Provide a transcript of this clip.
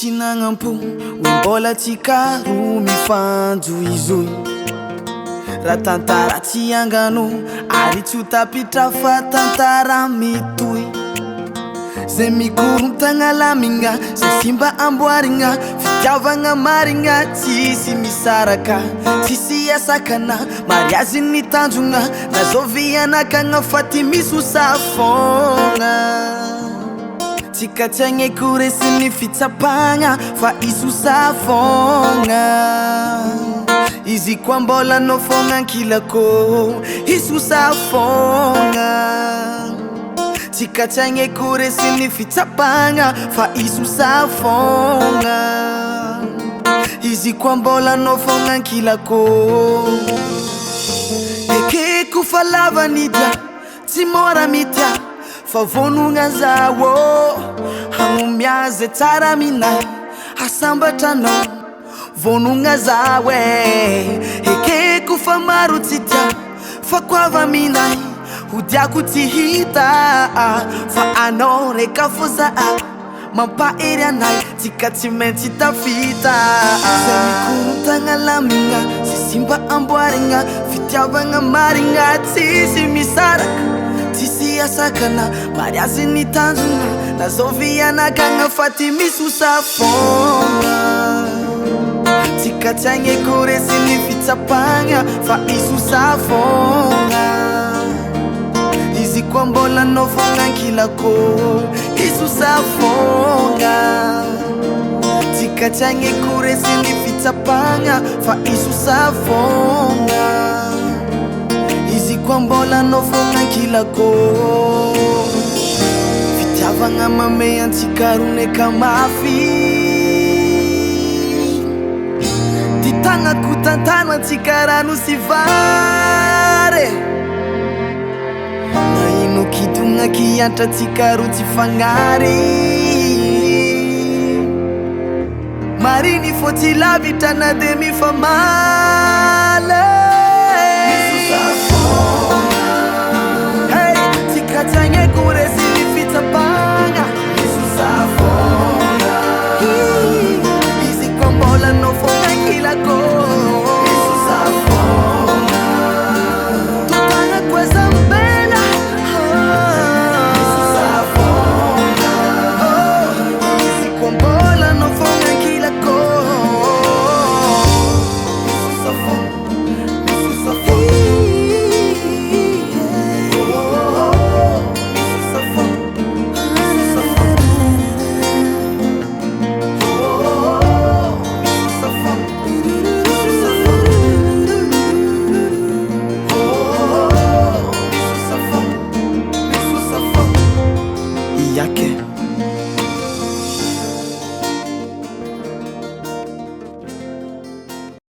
Tsinanampo mbola tsikaro mifanjo izoy raha tantara tsy angano ary tsy ho tapitra fa tantara mitoy zay mikorontagna lamigna zay simba amboarigna fitiavagna marigna tsisy misaraka tsisy asakana mariazy ny tanjogna nazovy anakagna fa ty misy ho safogna tsika tsy agnekory sy ny fitsapagna fa izy ho safogna izy koa mbola anao fogna ankilako izy ho safogna tsika tsy agnekory sy ny fitsapagna fa izy ho safogna izy koa mbola anao fogna ankilako ekeko fa lava nidya tsy mora mitya fa vonogna zaho hagnomiazy tsara minay hasambatra anao vonogna zaho ekeko fa maro tsy tia fa koava minay hodiako tsy hita fa anao reka fo zaho mampahery anay tsika tsy maintsy tafita zay mikorontagna lamigna sy simba amboarigna fitiavagna marigna tsisy misaraka tsisy asakana mariazy ny tanjogna nazovy anakagna fa ty misy ho safogna tsika tsy agnekory sy ny fitsapagna fa izy ho safogna izy koa mbola anao fogna ankilako izy ho safogna tsika tsy agnekory sy ny fitsapagna fa izy ho safogna izy koa mbola anao fogna ankilako fitiavagna mame antsika roneka mafy ty tagnako tantano antsika rano sy vary na ino kitogna kiantra tsika ro tsy fagnary mariny fô tsy lavitra na de mifamaly